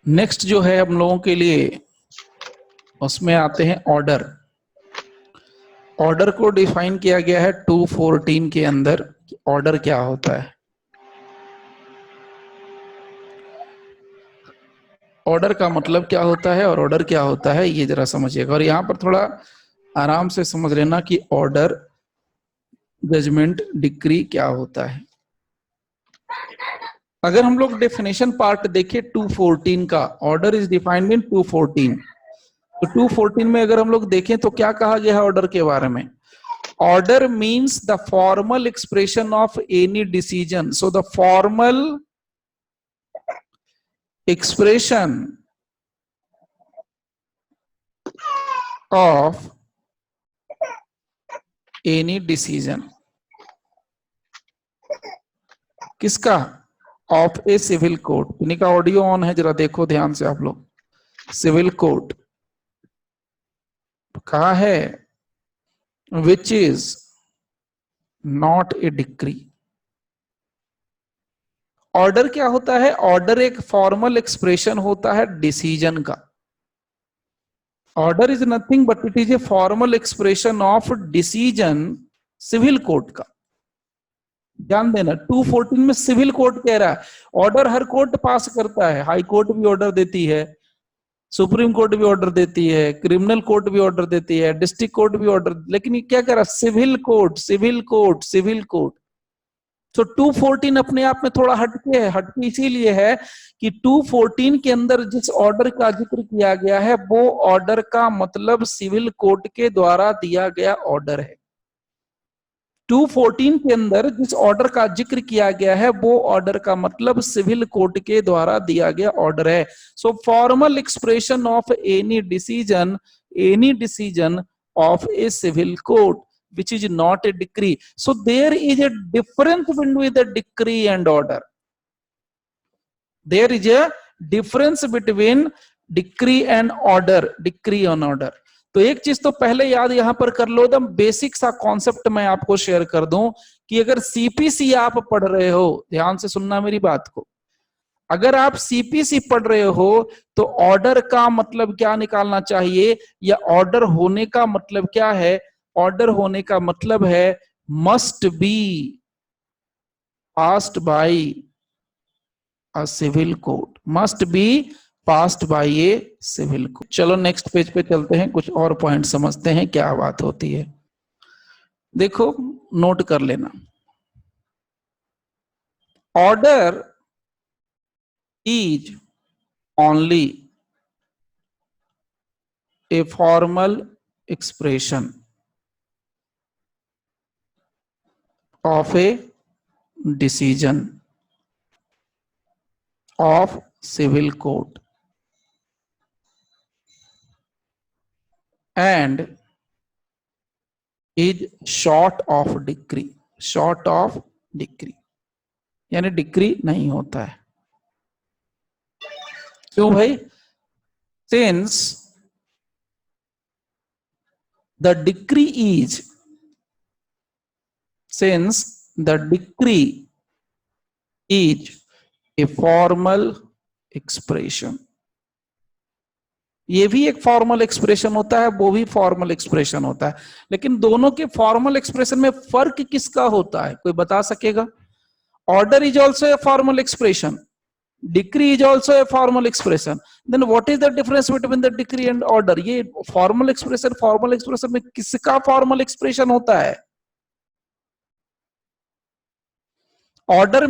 Next जो है हम लोगों के लिए उसमें आते हैं ऑर्डर। ऑर्डर को डिफाइन किया गया है 214 के अंदर। ऑर्डर क्या होता है? ऑर्डर का मतलब क्या होता है और ऑर्डर क्या होता है ये जरा समझिएगा। और यहां पर थोड़ा आराम से समझ लेना कि ऑर्डर, जजमेंट, डिक्री क्या होता है। अगर हम लोग डेफिनेशन पार्ट देखें 214 का, ऑर्डर इज डिफाइंड इन 214। तो 214 में अगर हम लोग देखें तो क्या कहा गया है ऑर्डर के बारे में? Order means the formal expression of any decision. So the formal expression of any decision. किसका? Of a civil code. इन्हीं का ऑडियो ऑन है, जरा देखो ध्यान से आप लोग। सिविल कोड कहा है which is not a decree. Order क्या होता है? ऑर्डर एक फॉर्मल एक्सप्रेशन होता है डिसीजन का। Order is nothing but it is a formal expression of decision civil court का। ध्यान देना, 214 में सिविल कोर्ट कह रहा है। ऑर्डर हर कोर्ट पास करता है, हाई कोर्ट भी ऑर्डर देती है, सुप्रीम कोर्ट भी ऑर्डर देती है, क्रिमिनल कोर्ट भी ऑर्डर देती है, डिस्ट्रिक्ट कोर्ट भी ऑर्डर। लेकिन ये क्या कह रहा है? Civil court, civil court, civil court. तो 214 अपने आप में थोड़ा हटके है। हटके इसीलिए है कि 214 के अंदर जिस ऑर्डर का जिक्र किया गया है वो ऑर्डर का मतलब सिविल कोर्ट के द्वारा दिया गया ऑर्डर है। 214 के अंदर जिस ऑर्डर का जिक्र किया गया है वो ऑर्डर का मतलब सिविल कोर्ट के द्वारा दिया गया ऑर्डर है। So formal expression of any decision of a civil court which is not a decree. So there is a difference between the decree and order. There is a difference between decree and order. Decree and order. तो एक चीज तो पहले याद यहां पर कर लो, एकदम बेसिक सा कॉन्सेप्ट मैं आपको शेयर कर दूं कि अगर सीपीसी आप पढ़ रहे हो, ध्यान से सुनना मेरी बात को। अगर आप सीपीसी पढ़ रहे हो तो ऑर्डर का मतलब क्या निकालना चाहिए, या ऑर्डर होने का मतलब क्या है? ऑर्डर होने का मतलब है must be passed by a civil court. Must be passed by a civil court. चलो नेक्स्ट पेज पे चलते हैं, कुछ और पॉइंट समझते हैं क्या बात होती है। देखो, नोट कर लेना। Order is only a formal expression of a decision of civil court and is short of decree। short of decree यानी डिक्री नहीं होता है। क्यों भाई? since the decree is a formal expression। ये भी एक फॉर्मल एक्सप्रेशन होता है, वो भी फॉर्मल एक्सप्रेशन होता है, लेकिन दोनों के फॉर्मल एक्सप्रेशन में फर्क किसका होता है? कोई बता सकेगा? Order is also a formal expression, decree is also a formal expression, then what is the difference between the decree and order? ये फॉर्मल एक्सप्रेशन में किसका फॉर्मल एक्सप्रेशन होता है? ऑर्डर